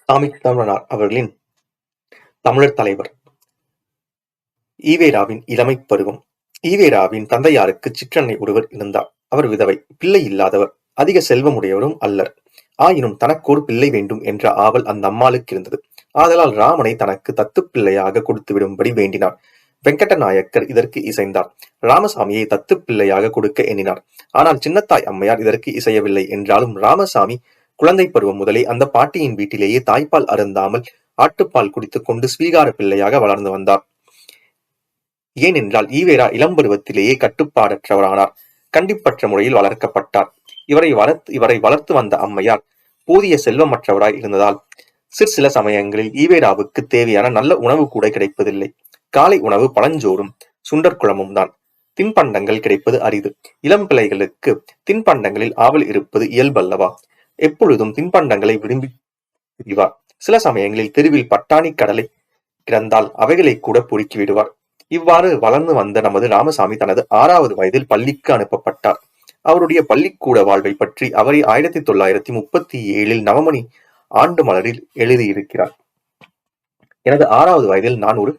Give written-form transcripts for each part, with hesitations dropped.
தமிழ்த்தமிழனார் அவர்களின் தமிழர் தலைவர். ஈவேராவின் இளமைப் பருவம். ஈவேராவின் தந்தையாருக்கு சிற்றன்னை ஒருவர் இருந்தார். அவர் விதவை, பிள்ளை இல்லாதவர், அதிக செல்வமுடையவரும் அல்லர். ஆயினும் தனக்கொரு பிள்ளை வேண்டும் என்ற ஆவல் அந்த அம்மாளுக்கு இருந்தது. ஆதலால் ராமனை தனக்கு தத்துப் பிள்ளையாக கொடுத்து விடும்படி வேண்டினார். வெங்கட்ட நாயக்கர் இதற்கு இசைந்தார். ராமசாமியை தத்துப் பிள்ளையாக கொடுக்க எண்ணினார். ஆனால் சின்னத்தாய் அம்மையார் இதற்கு இசையவில்லை. என்றாலும் ராமசாமி குழந்தை பருவம் முதலே அந்த பாட்டியின் வீட்டிலேயே தாய்ப்பால் அருந்தாமல் ஆட்டுப்பால் குடித்துக் கொண்டு ஸ்வீகார பிள்ளையாக வளர்ந்து வந்தார். ஏனென்றால் ஈவேரா இளம்பருவத்திலேயே கட்டுப்பாடற்றவரானார். கண்டிப்பற்ற முறையில் வளர்க்கப்பட்டார். இவரை வளர்த்து வந்த அம்மையார் போதிய செல்வமற்றவராய் இருந்ததால் சிற்சில சமயங்களில் ஈவேராவுக்கு தேவையான நல்ல உணவு கூட கிடைப்பதில்லை. காலை உணவு பழஞ்சோறும் சுண்டற்குழம்பும் தான். தின்பண்டங்கள் கிடைப்பது அரிது. இளம் பிள்ளைகளுக்கு தின்பண்டங்களில் ஆவல் இருப்பது இயல்பல்லவா? எப்பொழுதும் தின்பண்டங்களை விரும்பி விடுவார். சில சமயங்களில் தெருவில் பட்டாணி கடலை கிடந்தால் அவைகளை கூட பொறுக்கி விடுவார். இவ்வாறு வளர்ந்து வந்த நமது ராமசாமி தனது 6வது வயதில் பள்ளிக்கு அனுப்பப்பட்டார். அவருடைய பள்ளிக்கூட வாழ்வை பற்றி அவரை 1937 நவமணி ஆண்டு மலரில் எழுதியிருக்கிறார். எனது 6வது வயதில் நான் ஒரு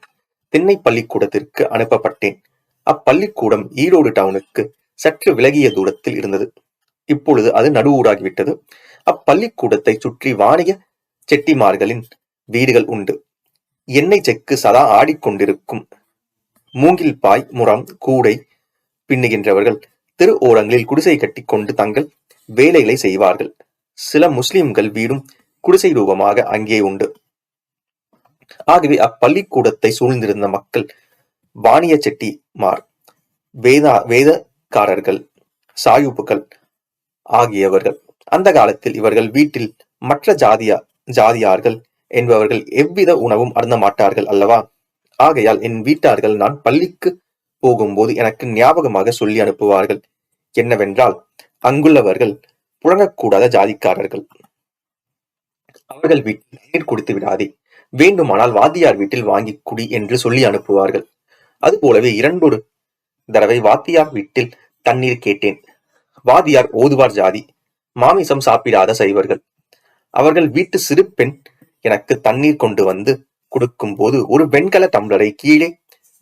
திண்ணை பள்ளிக்கூடத்திற்கு அனுப்பப்பட்டேன். அப்பள்ளிக்கூடம் ஈரோடு டவுனுக்கு சற்று விலகிய தூரத்தில் இருந்தது. இப்பொழுது அது நடுவூராகிவிட்டது. அப்பள்ளிக்கூடத்தை சுற்றி வாணிக செட்டிமார்களின் வீடுகள் உண்டு. எண்ணெய் செக்கு சதா ஆடிக்கொண்டிருக்கும். மூங்கில் பாய், முறம், கூடை பின்னுகின்றவர்கள் தெரு ஓரங்களில் குடிசை கட்டி கொண்டு தங்கள் வேலைகளை செய்வார்கள். சில முஸ்லிம்கள் வீடும் குடிசை ரூபமாக அங்கே உண்டு. ஆகவே அப்பள்ளிக்கூடத்தை சூழ்ந்திருந்த மக்கள் வாணிய செட்டிமார், வேதக்காரர்கள், சாயுப்புகள் ஆகியவர்கள். அந்த காலத்தில் இவர்கள் வீட்டில் மற்ற ஜாதியார்கள் என்பவர்கள் எவ்வித உணவும் அருந்த மாட்டார்கள் அல்லவா? ஆகையால் என் வீட்டார்கள் நான் பள்ளிக்கு போகும்போது எனக்கு ஞாபகமாக சொல்லி அனுப்புவார்கள். என்னவென்றால், அங்குள்ளவர்கள் புழங்கக்கூடாத ஜாதிக்காரர்கள். அவர்கள் வீட்டில் தண்ணீர் குடித்து விடாதே, வேண்டுமானால் வாத்தியார் வீட்டில் வாங்கி குடி என்று சொல்லி அனுப்புவார்கள். அதுபோலவே 2 தடவை வாத்தியார் வீட்டில் தண்ணீர் கேட்டேன். வாத்தியார் ஓதுவார் ஜாதி, மாமிசம் சாப்பிடாத சைவர்கள். அவர்கள் வீட்டு சிறு பெண் எனக்கு தண்ணீர் கொண்டு வந்து கொடுக்கும் போது ஒரு வெண்கல டம்ளரை கீழே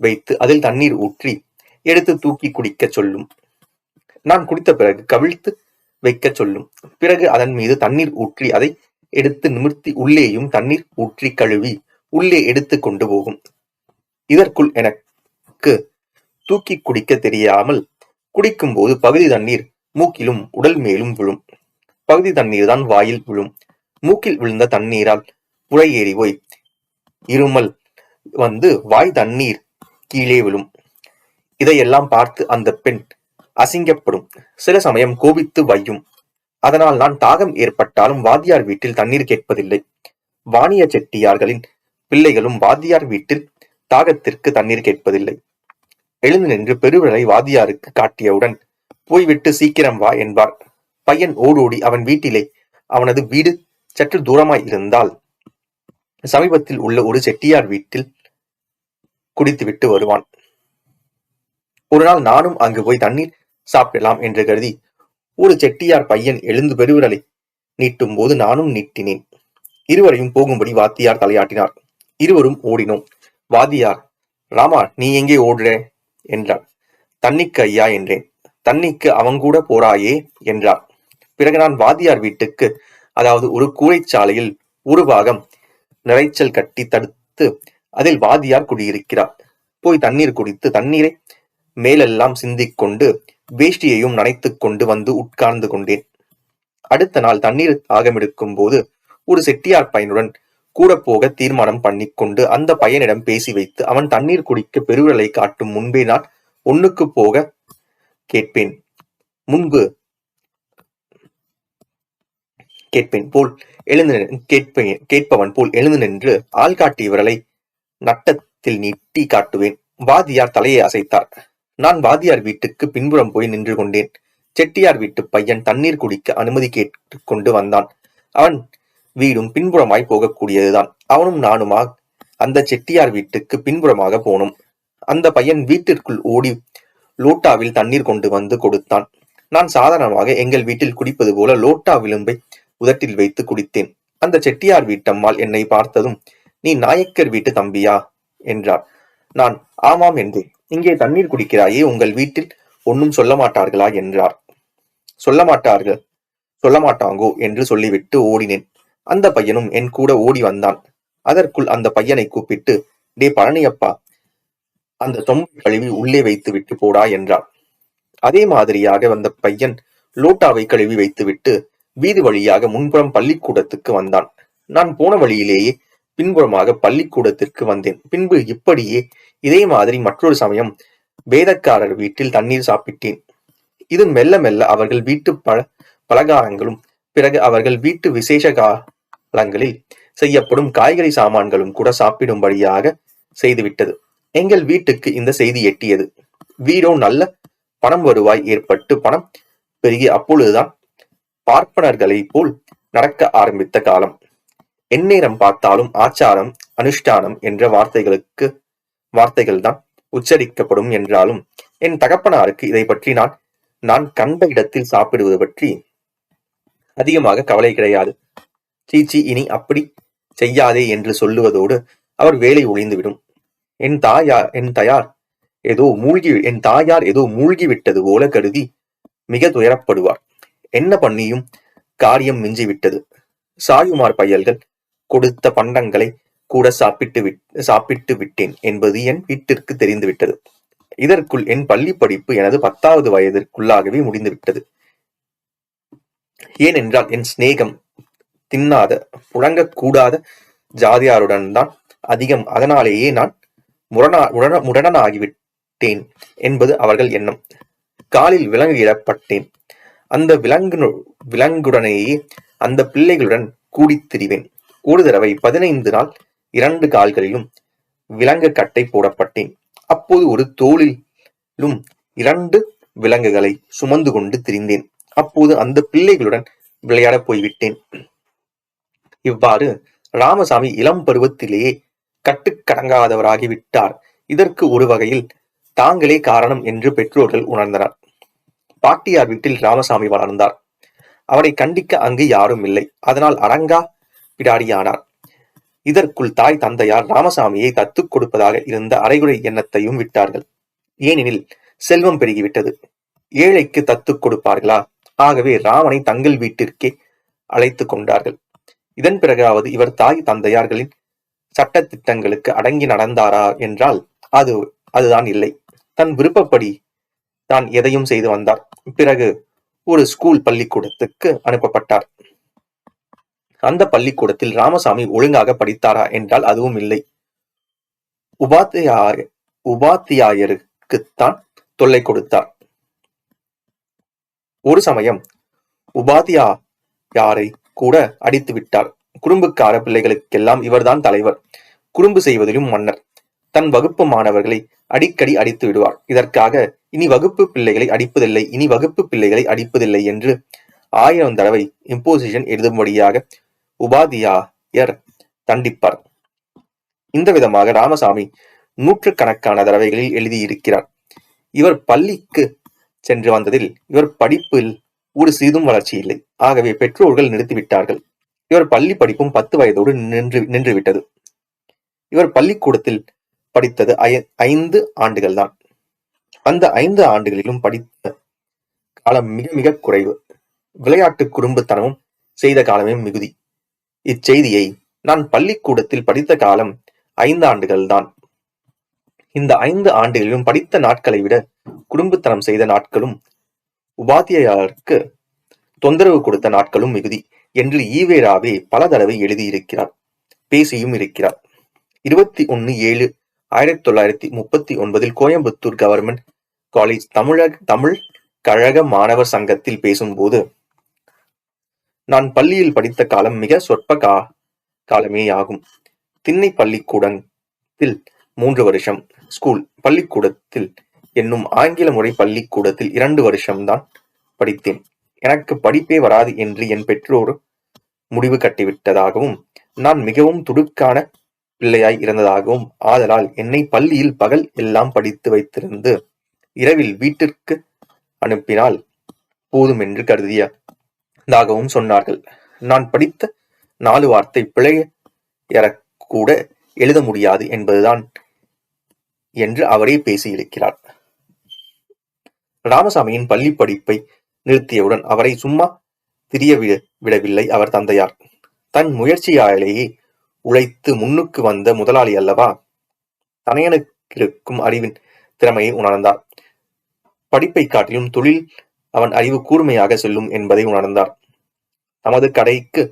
வைத்து அதில் தண்ணீர் ஊற்றி எடுத்து தூக்கி குடிக்க சொல்லும். நான் குடித்த பிறகு கவிழ்த்து வைக்க சொல்லும். பிறகு அதன் மீது தண்ணீர் ஊற்றி அதை எடுத்து நிமிர்த்தி உள்ளேயும் தண்ணீர் ஊற்றி கழுவி உள்ளே எடுத்து கொண்டு போகும். இதற்குள் எனக்கு தூக்கி குடிக்க தெரியாமல் குடிக்கும் போது பகுதி தண்ணீர் மூக்கிலும் உடல் மேலும் விழும். பகுதி தண்ணீர் தான் வாயில் விழும். மூக்கில் விழுந்த தண்ணீரால் புழை ஏறி போய் இருமல் வந்து வாய் தண்ணீர் கீழே விழும். இதையெல்லாம் பார்த்து அந்த பெண் அசிங்கப்படும். சில சமயம் கோபித்து வையும். அதனால் நான் தாகம் ஏற்பட்டாலும் வாத்தியார் வீட்டில் தண்ணீர் கேட்பதில்லை. வாணிய செட்டியார்களின் பிள்ளைகளும் வாத்தியார் வீட்டில் தாகத்திற்கு தண்ணீர் கேட்பதில்லை. எழுந்து நின்று பெருவிரலை வாத்தியாருக்கு காட்டியவுடன் போய்விட்டு சீக்கிரம் வா என்பார். பையன் ஓடோடி அவன் வீட்டிலே, அவனது வீடு சற்று தூரமாய் இருந்தால் சமீபத்தில் உள்ள ஒரு செட்டியார் வீட்டில் குடித்துவிட்டு வருவான். ஒரு நாள் நானும் அங்கு போய் தண்ணீர் சாப்பிடலாம் என்று கருதி ஒரு செட்டியார் பையன் எழுந்து பெருவிரலை நீட்டும் போது நானும் நீட்டினேன். இருவரையும் போகும்படி வாத்தியார் தலையாட்டினார். இருவரும் ஓடினோம். வாத்தியார், ராமா, நீ எங்கே ஓடுற என்றார். தண்ணிக்கு ஐயா என்றேன். தண்ணிக்கு அவங்கூட போறாயே என்றார். பிறகு நான் வாத்தியார் வீட்டுக்கு, அதாவது ஒரு கூரைச்சாலையில் ஒரு பாகம் நிறைச்சல் கட்டி தடுத்து அதில் வாத்தியார் குடியிருக்கிறார். போய் தண்ணீர் குடித்து தண்ணீரை மேலெல்லாம் சிந்திக்கொண்டு வேஷ்டியையும் நனைத்துக் கொண்டு வந்து உட்கார்ந்து கொண்டேன். அடுத்த நாள் தண்ணீர் தாகமெடுக்கும் போது ஒரு செட்டியார் பையனுடன் கூட போக தீர்மானம் பண்ணிக்கொண்டு அந்த பையனிடம் பேசி வைத்து அவன் தண்ணீர் குடிக்க பெருவிரலை காட்டும் முன்பே நான் ஒண்ணுக்கு போக கேட்பேன் போல் கேட்பவன் போல் எழுந்து நின்று ஆள்காட்டி விரலை நட்டத்தில் நீட்டி காட்டுவேன். வாத்தியார் தலையை அசைத்தார். நான் வாத்தியார் வீட்டுக்கு பின்புறம் போய் நின்று கொண்டேன். செட்டியார் வீட்டு பையன் தண்ணீர் குடிக்க அனுமதி கேட்டு கொண்டு வந்தான். அவன் வீடும் பின்புறமாய் போகக்கூடியதுதான். அவனும் நானுமா அந்த செட்டியார் வீட்டுக்கு பின்புறமாக போனோம். அந்த பையன் வீட்டிற்குள் ஓடி லோட்டாவில் தண்ணீர் கொண்டு வந்து கொடுத்தான். நான் சாதாரணமாக எங்கள் வீட்டில் குடிப்பது போல லோட்டா விளிம்பை உதட்டில் வைத்து குடித்தேன். அந்த செட்டியார் வீட்டம்மாள் என்னை பார்த்ததும், நீ நாயக்கர் வீட்டு தம்பியா என்றார். நான் ஆமாம் என்றேன். இங்கே தண்ணீர் குடிக்கிறாயே, உங்கள் வீட்டில் ஒன்னும் சொல்ல மாட்டார்களா என்றார். சொல்ல மாட்டாங்கோ என்று சொல்லிவிட்டு ஓடினேன். அந்த பையனும் என் கூட ஓடி வந்தான். அதற்குள் அந்த பையனை கூப்பிட்டு, டே பழனியப்பா, அந்த தொம்பை கழுவி உள்ளே வைத்து விட்டு போடா என்றார். அதே மாதிரியாக வந்த பையன் லோட்டாவை கழுவி வைத்துவிட்டு வீதி வழியாக முன்புறம் பள்ளிக்கூடத்துக்கு வந்தான். நான் போன வழியிலேயே பின்புறமாக பள்ளிக்கூடத்திற்கு வந்தேன். பின்பு இப்படியே இதே மாதிரி மற்றொரு சமயம் வேதக்காரர் வீட்டில் தண்ணீர் சாப்பிட்டேன். இது மெல்ல மெல்ல அவர்கள் வீட்டு பலகாரங்களும் பிறகு அவர்கள் வீட்டு விசேஷ காலங்களில் செய்யப்படும் காய்கறி சாமான்களும் கூட சாப்பிடும்படியாக செய்துவிட்டது. எங்கள் வீட்டுக்கு இந்த செய்தி எட்டியது. வீடோ நல்ல பணம் வருவாய் ஏற்பட்டு பணம் பெருகி அப்பொழுதுதான் பார்ப்பனர்களைப் போல் நடக்க ஆரம்பித்த காலம். எந்நேரம் பார்த்தாலும் ஆச்சாரம் அனுஷ்டானம் என்ற வார்த்தைகள்தான் உச்சரிக்கப்படும் என்றாலும் என் தகப்பனாருக்கு இதை பற்றி நான் கண்ட இடத்தில் சாப்பிடுவது பற்றி அதிகமாக கவலை கிடையாது. சீச்சி, இனி அப்படி செய்யாதே என்று சொல்லுவதோடு அவர் வேலை ஒழிந்துவிடும். என் தாயார் ஏதோ மூழ்கிவிட்டது போல கருதி மிக துயரப்படுவார். என்ன பண்ணியும் காரியம் மிஞ்சிவிட்டது. சாயுமார் பயல்கள் கொடுத்த பண்டங்களை கூட சாப்பிட்டு விட்டேன் என்பது என் வீட்டிற்கு தெரிந்துவிட்டது. இதற்குள் என் பள்ளி படிப்பு எனது 10வது வயதிற்குள்ளாகவே முடிந்துவிட்டது. ஏனென்றால் என் சிநேகம் தின்னாத புழங்கக்கூடாத ஜாதியாருடன் தான் அதிகம். அதனாலேயே நான் முரணனாகிவிட்டேன் என்பது அவர்கள் எண்ணம். காலில் விலங்கு இடப்பட்டேன். அந்த விலங்குடனேயே அந்த பிள்ளைகளுடன் கூடித் திரிவேன். ஒரு தடவை 15 நாள் 2 கால்களிலும் விலங்கு கட்டை போடப்பட்டேன். அப்போது ஒரு தோளிலும் 2 விலங்குகளை சுமந்து கொண்டு திரிந்தேன். அப்போது அந்த பிள்ளைகளுடன் விளையாடப் போய்விட்டேன். இவ்வாறு ராமசாமி இளம் பருவத்திலேயே கட்டுக்கடங்காதவராகிவிட்டார். இதற்கு ஒரு வகையில் தாங்களே காரணம் என்று பெற்றோர்கள் உணர்ந்தனர். பாட்டியார் வீட்டில் ராமசாமி வளர்ந்தார். அவனை கண்டிக்க அங்கு யாரும் இல்லை. அதனால் அடங்கா பிடாரியானார். இதற்குள் தாய் தந்தையார் ராமசாமியை தத்துக் கொடுப்பதாக இருந்த அரைகுறை எண்ணத்தையும் விட்டார்கள். ஏனெனில் செல்வம் பெருகிவிட்டது. ஏழைக்கு தத்துக் கொடுப்பார்களா? ஆகவே ராமனை தங்கள் வீட்டிற்கே அழைத்து கொண்டார்கள். இதன் பிறகாவது இவர் தாய் தந்தையார்களின் சட்ட திட்டங்களுக்கு அடங்கி நடந்தாரா என்றால் அதுதான் இல்லை. தன் விருப்பப்படி தான் எதையும் செய்து வந்தார். பிறகு ஒரு ஸ்கூல் பள்ளிக்கூடத்துக்கு அனுப்பப்பட்டார். அந்த பள்ளிக்கூடத்தில் ராமசாமி ஒழுங்காக படித்தாரா என்றால் அதுவும் இல்லை. உபாத்தியாயருக்குத்தான் தொல்லை கொடுத்தார். ஒரு சமயம் உபாத்தியாரை கூட அடித்து விட்டார். குறும்புக்கார பிள்ளைகளுக்கெல்லாம் இவர்தான் தலைவர். குறும்பு செய்வதிலும் மன்னர். தன் வகுப்பு மாணவர்களை அடிக்கடி அடித்து விடுவார். இதற்காக இனி வகுப்பு பிள்ளைகளை அடிப்பதில்லை என்று 1000 தடவை இம்போசிஷன் எழுதும்படியாக உபாத்தியாயர் தண்டிப்பார். இந்த விதமாக ராமசாமி நூற்றுக்கணக்கான தடவைகளில் எழுதியிருக்கிறார். இவர் பள்ளிக்கு சென்று வந்ததில் இவர் படிப்பில் ஒரு சிறிதும் வளர்ச்சி இல்லை. ஆகவே பெற்றோர்கள் நிறுத்திவிட்டார்கள். இவர் பள்ளி படிப்பும் 10 வயதோடு நின்றுவிட்டது. இவர் பள்ளிக்கூடத்தில் படித்தது 5 ஆண்டுகள் தான். அந்த 5 ஆண்டுகளிலும் படித்த காலம் மிக மிக குறைவு. விளையாட்டு குறும்புத்தனமும் செய்த காலமே மிகுதி. இச்செய்தியை நான் பள்ளிக்கூடத்தில் படித்த காலம் 5 ஆண்டுகள் தான். இந்த 5 ஆண்டுகளிலும் படித்த நாட்களை விட குறும்புத்தனம் செய்த நாட்களும் உபாத்தியாருக்கு தொந்தரவு கொடுத்த நாட்களும் மிகுதி என்று ஈவேராவே பல தடவை எழுதியிருக்கிறார், பேசியும் இருக்கிறார். 21/7/1939 கோயம்புத்தூர் கவர்மெண்ட் காலேஜ் தமிழ் கழக மாணவர் சங்கத்தில் பேசும்போது, நான் பள்ளியில் படித்த காலம் மிக சொற்ப காலமேயாகும். திண்ணை பள்ளிக்கூடத்தில் 3 வருஷம், ஸ்கூல் பள்ளிக்கூடத்தில் என்னும் ஆங்கில முறை பள்ளிக்கூடத்தில் 2 வருஷம்தான் படித்தேன். எனக்கு படிப்பே வராது என்று என் பெற்றோர் முடிவு கட்டிவிட்டதாகவும், நான் மிகவும் துடுக்கான பிள்ளையாய் இருந்ததாகவும், ஆதலால் என்னை பள்ளியில் பகல் எல்லாம் படித்து வைத்திருந்து இரவில் வீட்டிற்கு அனுப்பினால் போதுமென்று கருதியதாகவும் சொன்னார்கள். நான் படித்த 4 வார்த்தை பிழையறக்கூட எழுத முடியாது என்பதுதான் என்று அவரே பேசியிருக்கிறார். ராமசாமியின் பள்ளி படிப்பை நிறுத்தியவுடன் அவரை சும்மா திரிய விடவில்லை அவர் தந்தையார். தன் முயற்சியாலேயே உழைத்து முன்னுக்கு வந்த முதலாளி அல்லவா. தனையனுக்கிருக்கும் அறிவின் திறமையை உணர்ந்தார். படிப்பை காட்டிலும் தொழில் அவன் அறிவு கூர்மையாக செல்லும் என்பதை உணர்ந்தார். தமது கடைக்கு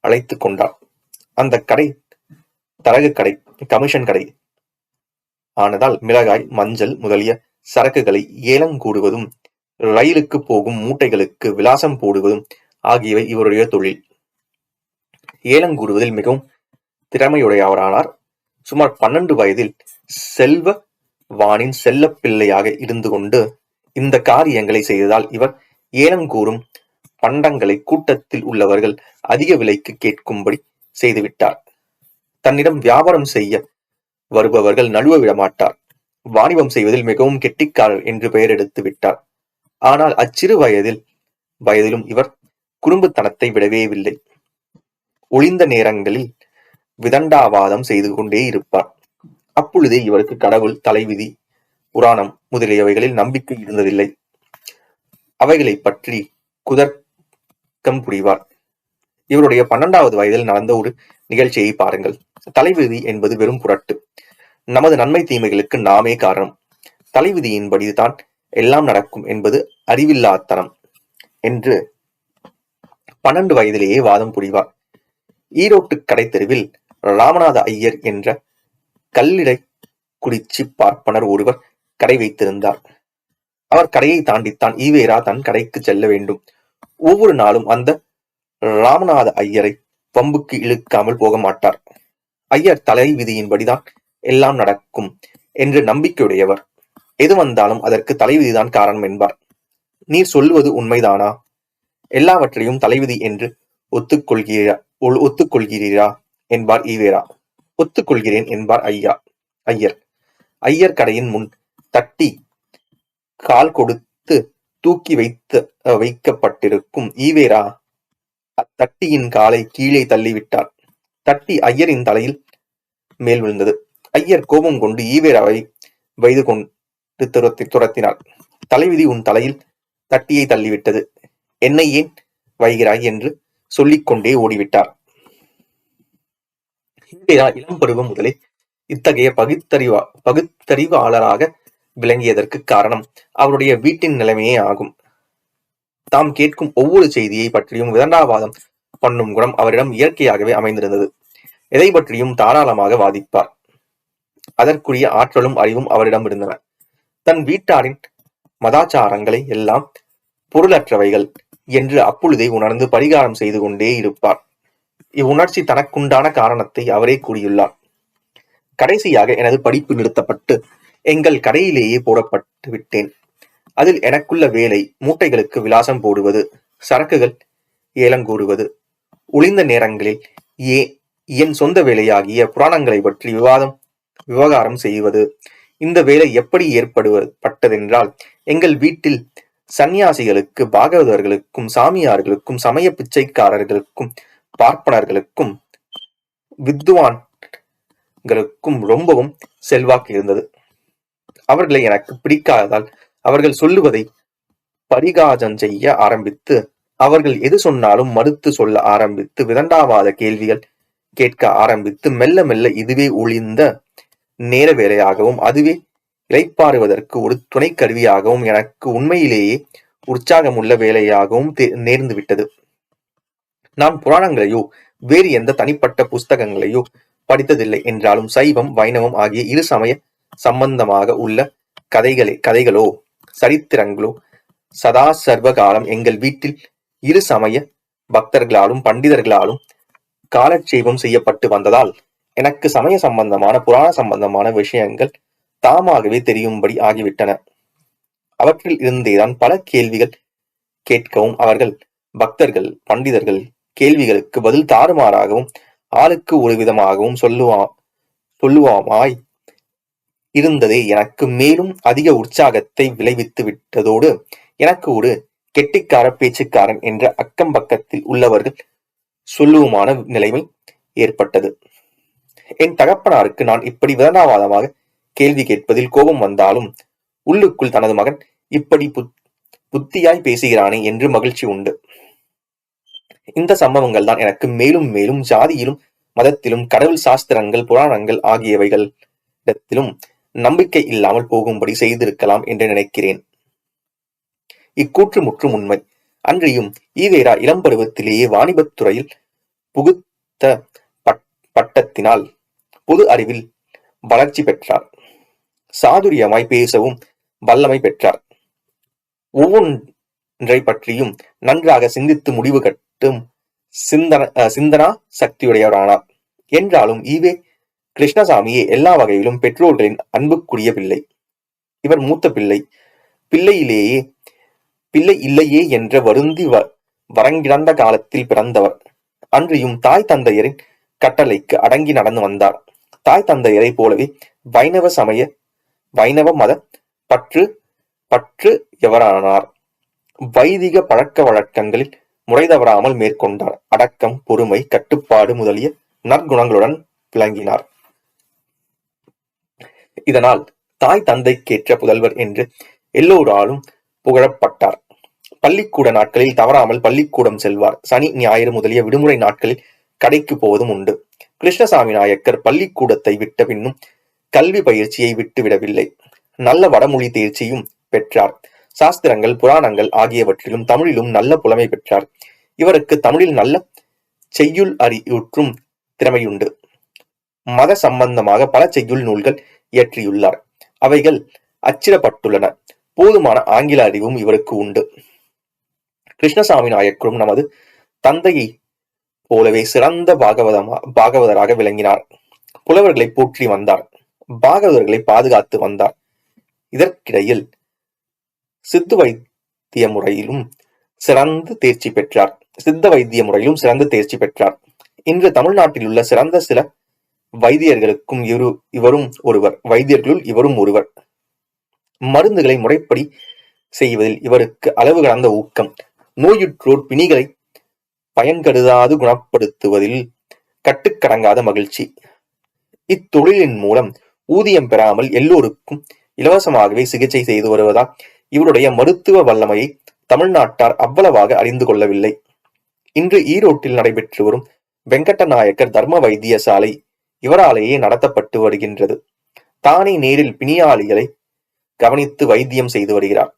அழைத்து கொண்டார். அந்த கடை தரகு கடை, கமிஷன் கடை ஆனதால் மிளகாய், மஞ்சள் முதலிய சரக்குகளை ஏலங்கூடுவதும், ரயிலுக்கு போகும் மூட்டைகளுக்கு விலாசம் போடுவதும் ஆகியவை இவருடைய தொழில். ஏலங்கூடுவதில் மிகவும் திறமையுடையவரானார். சுமார் 12 வயதில் செல்வவானின் செல்லப் பிள்ளையாக இருந்து கொண்டு இந்த காரியங்களை செய்ததால் இவர் ஏலங்கூறும் பண்டங்களை கூட்டத்தில் உள்ளவர்கள் அதிக விலைக்கு கேட்கும்படி செய்துவிட்டார். தன்னிடம் வியாபாரம் செய்ய வருபவர்கள் நழுவ விடமாட்டார். வாணிபம் செய்வதில் மிகவும் கெட்டிக்காரர் என்று பெயர் எடுத்து விட்டார். ஆனால் அச்சிறு வயதிலும் இவர் குறும்புத்தனத்தை விடவே இல்லை. ஒளிந்த நேரங்களில் விதண்டாவாதம் செய்து கொண்டே இருப்பார். அப்பொழுதே இவருக்கு கடவுள், தலைவிதி, புராணம் முதலியவைகளில் நம்பிக்கை இருந்ததில்லை. அவைகளை பற்றி குதர்க்கம் புரிவார். இவருடைய 12வது வயதில் நடந்த ஒரு நிகழ்ச்சியை பாருங்கள். தலைவிதி என்பது வெறும் புரட்டு. நமது நன்மை தீமைகளுக்கு நாமே காரணம். தலைவிதியின்படிதான் எல்லாம் நடக்கும் என்பது அறிவில்லாத்தனம் என்று 12 வயதிலேயே வாதம் புரிவார். ஈரோட்டு கடைத்தெருவில் ராமநாத ஐயர் என்ற கல்லிடை குடிச்சி பார்ப்பனர் ஒருவர் கடை வைத்திருந்தார். அவர் கடையை தாண்டித்தான் ஈவேரா தன் கடைக்கு செல்ல வேண்டும். ஒவ்வொரு நாளும் அந்த ராமநாத ஐயரை வம்புக்கு இழுக்காமல் போக மாட்டார். ஐயர் தலை விதியின்படிதான் எல்லாம் நடக்கும் என்று நம்பிக்கையுடையவர். எது வந்தாலும் அதற்கு தலைவிதிதான் காரணம் என்பார். நீர் சொல்லுவது உண்மைதானா? எல்லாவற்றையும் தலைவிதி என்று ஒத்துக்கொள்கிறீரா என்பார் ஈவேரா. ஒத்துக்கொள்கிறேன் என்பார் ஐயர். ஐயர் கடையின் முன் தட்டி கால் கொடுத்து தூக்கி வைக்கப்பட்டிருக்கும் ஈவேரா அத்தட்டியின் காலை கீழே தள்ளிவிட்டார். தட்டி ஐயரின் தலையில் மேல் விழுந்தது. ஐயர் கோபம் கொண்டு ஈவேராவை வைது கொண்டு துரத்தினார். தலைவிதி உன் தலையில் தட்டியை தள்ளிவிட்டது, என்னை ஏன் வைகிறாய் என்று சொல்லிக்கொண்டே ஓடிவிட்டார். ஈவேரா இளம் பருவம் முதலே இத்தகைய பகுத்தறிவாளராக விளங்கியதற்கு காரணம் அவருடைய வீட்டின் நிலைமையே ஆகும். தாம் கேட்கும் ஒவ்வொரு செய்தியை பற்றியும் விதண்டாவாதம் பண்ணும் குணம் அவரிடம் இயற்கையாகவே அமைந்திருந்தது. எதை பற்றியும் தாராளமாக வாதிப்பார். அதற்குரிய ஆற்றலும் அறிவும் அவரிடம் இருந்தன. தன் வீட்டாரின் மதாச்சாரங்களை எல்லாம் பொருளற்றவைகள் என்று அப்பொழுதே உணர்ந்து பரிகாரம் செய்து கொண்டே இருப்பார். இவ்வுணர்ச்சி தனக்குண்டான காரணத்தை அவரே கூறியுள்ளார். கடைசியாக எனது படிப்பு நிறுத்தப்பட்டு எங்கள் கடையிலேயே போடப்பட்டு விட்டேன். அதில் எனக்குள்ள வேலை மூட்டைகளுக்கு விலாசம் போடுவது, சரக்குகள் ஏலங்கூறுவது, ஒளிந்த நேரங்களில் என் சொந்த வேலையாகிய புராணங்களை பற்றி விவகாரம் செய்வது. இந்த வேலை எப்படி ஏற்பட்டதென்றால், எங்கள் வீட்டில் சந்நியாசிகளுக்கு, பாகவதர்களுக்கும், சாமியார்களுக்கும், சமய பிச்சைக்காரர்களுக்கும், பார்ப்பனர்களுக்கும், வித்வான்களுக்கும் ரொம்பவும் செல்வாக்கு இருந்தது. அவர்களை எனக்கு பிடிக்காததால் அவர்கள் சொல்லுவதை பரிகாஜம் செய்ய ஆரம்பித்து, அவர்கள் எது சொன்னாலும் மறுத்து சொல்ல ஆரம்பித்து, விதண்டாவாத கேள்விகள் கேட்க ஆரம்பித்து, மெல்ல மெல்ல இதுவே ஒளிந்த நேர வேலையாகவும் அதுவே இளைப்பாறுவதற்கு ஒரு துணை கருவியாகவும் எனக்கு உண்மையிலேயே உற்சாகமுள்ள வேலையாகவும் நேர்ந்து விட்டது. நான் புராணங்களையோ வேறு எந்த தனிப்பட்ட புஸ்தகங்களையோ படித்ததில்லை என்றாலும் சைவம், வைணவம் ஆகிய இரு சமய சம்பந்தமாக உள்ள கதைகளோ சரித்திரங்களோ சதா சர்வ காலம் எங்கள் வீட்டில் இரு சமய பக்தர்களாலும் பண்டிதர்களாலும் காலட்சேபம் செய்யப்பட்டு வந்ததால் எனக்கு சமய சம்பந்தமான, புராண சம்பந்தமான விஷயங்கள் தாமாகவே தெரியும்படி ஆகிவிட்டன. அவற்றில் இருந்தேதான் பல கேள்விகள் கேட்கவும், அவர்கள் பக்தர்கள், பண்டிதர்கள் கேள்விகளுக்கு பதில் தாறுமாறாகவும் ஆளுக்கு ஒரு விதமாகவும் சொல்லுவாமாய் இருந்ததே எனக்கு மேலும் அதிக உற்சாகத்தை விளைவித்து விட்டதோடு, எனக்கு ஒரு கெட்டிக்கார பேச்சுக்காரன் என்ற அக்கம் பக்கத்தில் உள்ளவர்கள் சொல்லுவுமான நிலைமை ஏற்பட்டது. என் தகப்பனாருக்கு நான் இப்படி விதண்டாவாதமாக கேள்வி கேட்பதில் கோபம் வந்தாலும் உள்ளுக்குள் தனது மகன் இப்படி புத்தியாய் பேசுகிறானே என்று மகிழ்ச்சி உண்டு. இந்த சம்பவங்கள் தான் எனக்கு மேலும் மேலும் ஜாதியிலும் மதத்திலும் கடவுள் சாஸ்திரங்கள் புராணங்கள் ஆகியவைகளிடத்திலும் நம்பிக்கை இல்லாமல் போகும்படி செய்திருக்கலாம் என்று நினைக்கிறேன். இக்கூற்று முற்றும் உண்மை. அன்றியும் ஈவேரா இளம்பருவத்திலேயே வாணிபத் துறையில் புகுத்த பட்டத்தினால் பொது அறிவில் வளர்ச்சி பெற்றார். சாதுரியமாய் பேசவும் வல்லமை பெற்றார். ஒவ்வொன்றை பற்றியும் நன்றாக சிந்தித்து முடிவு கட்டும் சிந்தனா சக்தியுடையவரானார். என்றாலும் ஈவே கிருஷ்ணசாமியே எல்லா வகையிலும் பெற்றோர்களின் அன்புக்குரிய பிள்ளை. இவர் மூத்த பிள்ளை. பிள்ளை இல்லையே என்ற வருந்தி வரங்கிடந்த காலத்தில் பிறந்தவர். அன்றியும் தாய் தந்தையரின் கட்டளைக்கு அடங்கி நடந்து வந்தார். தாய் தந்தையரை போலவே வைணவ மத பற்று எவரானார். வைதிக பழக்க வழக்கங்களில் முறை தவறாமல் மேற்கொண்டார். அடக்கம், பொறுமை, கட்டுப்பாடு முதலிய நற்குணங்களுடன் விளங்கினார். இதனால் தாய் தந்தைக்கேற்ற புதல்வர் என்று எல்லோராலும் புகழப்பட்டார். பள்ளிக்கூட நாட்களில் தவறாமல் பள்ளிக்கூடம் செல்வார். சனி, ஞாயிறு முதலிய விடுமுறை நாட்களில் கடைக்கு போவதும் உண்டு. கிருஷ்ணசாமி நாயக்கர் பள்ளிக்கூடத்தை விட்ட பின்னும் கல்வி பயிற்சியை விட்டுவிடவில்லை. நல்ல வடமொழி தேர்ச்சியும் பெற்றார். சாஸ்திரங்கள், புராணங்கள் ஆகியவற்றிலும் தமிழிலும் நல்ல புலமை பெற்றார். இவருக்கு தமிழில் நல்ல செய்யுள் அறிவுற்றும் திறமையுண்டு. மத சம்பந்தமாக பல செய்யுள் நூல்கள் இயற்றியுள்ளார். அவைகள் அச்சிடப்பட்டுள்ளன. போதுமான ஆங்கில அறிவும் இவருக்கு உண்டு. கிருஷ்ணசாமி நாயக்கரும் நமது தந்தையை போலவே சிறந்த பாகவதராக விளங்கினார். புலவர்களை போற்றி வந்தார். பாகவதர்களை பாதுகாத்து வந்தார். இதற்கிடையில் சித்த வைத்திய முறையிலும் சிறந்து தேர்ச்சி பெற்றார். இன்று தமிழ்நாட்டில் உள்ள சிறந்த சில வைத்தியர்களும் இவரும் ஒருவர். மருந்துகளை முறைப்படி செய்வதில் இவருக்கு அளவு கடந்த ஊக்கம். நோயுற்றோர் பிணிகளை பயன்கருதாது குணப்படுத்துவதில் கட்டுக்கடங்காத மகிழ்ச்சி. இத்தொழிலின் மூலம் ஊதியம் பெறாமல் எல்லோருக்கும் இலவசமாகவே சிகிச்சை செய்து வருவதால் இவருடைய மருத்துவ வல்லமையை தமிழ்நாட்டார் அவ்வளவாக அறிந்து கொள்ளவில்லை. இன்று ஈரோட்டில் நடைபெற்று வரும் வெங்கட்ட நாயக்கர் தர்ம வைத்தியசாலை இவராலேயே நடத்தப்பட்டு வருகின்றது. தானே நேரில் பிணியாளிகளை கவனித்து வைத்தியம் செய்து வருகிறார்.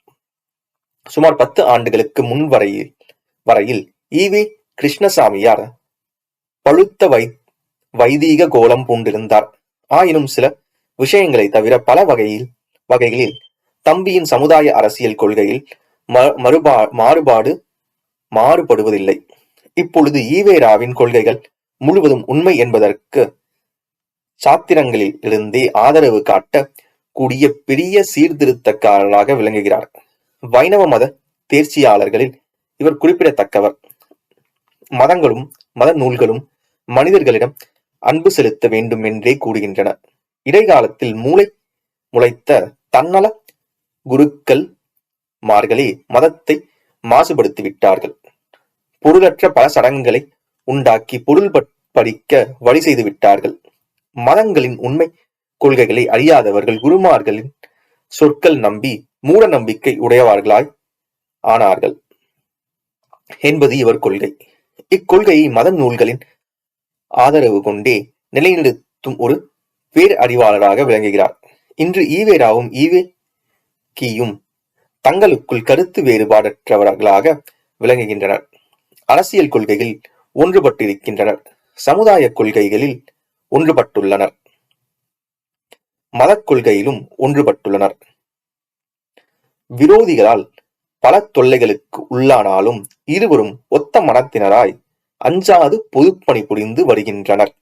சுமார் 10 ஆண்டுகளுக்கு முன் வரையில் ஈவே கிருஷ்ணசாமியார் பழுத்த வைதீக கோலம் பூண்டிருந்தார். ஆயினும் சில விஷயங்களை தவிர பல வகைகளில் தம்பியின் சமுதாய அரசியல் கொள்கையில் மாறுபடுவதில்லை. இப்பொழுது ஈவேராவின் கொள்கைகள் முழுவதும் உண்மை என்பதற்கு சாத்திரங்களில் இருந்தே ஆதரவு காட்ட கூடிய பெரிய சீர்திருத்தக்காரராக விளங்குகிறார். வைணவ மத தேர்ச்சியாளர்களில் இவர் குறிப்பிடத்தக்கவர். மதங்களும் மத நூல்களும் மனிதர்களிடம் அன்பு செலுத்த வேண்டும் என்றே கூறுகின்றன. இடைக்காலத்தில் முளைத்த தன்னல குருக்கள் மார்களே மதத்தை மாசுபடுத்திவிட்டார்கள். பொருளற்ற பல சடங்குகளை உண்டாக்கி பொருள் படிக்க வழி செய்து விட்டார்கள். மதங்களின் உண்மை கொள்கைகளை அறியாதவர்கள் குருமார்களின் சொற்கள் நம்பி மூட நம்பிக்கை உடையவர்களாய் ஆனார்கள் என்பது இவர் கொள்கை. இக்கொள்கையை மத நூல்களின் ஆதரவு கொண்டே நிலைநிறுத்தும் ஒரு பேர் அறிவாளராக விளங்குகிறார். இன்று ஈவேராவும் ஈவேக்கியும் தங்களுக்குள் கருத்து வேறுபாடற்றவர்களாக விளங்குகின்றனர். அரசியல் கொள்கைகளில் ஒன்றுபட்டிருக்கின்றனர். சமுதாய கொள்கைகளில் ஒன்றுபட்டுள்ளனர். மதக் கொள்கையிலும் ஒன்றுபட்டுள்ளனர். விரோதிகளால் பல தொல்லைகளுக்கு உள்ளானாலும் இருவரும் ஒத்த மனத்தினராய் அஞ்சாது பொதுப்பணி புரிந்து வருகின்றனர்.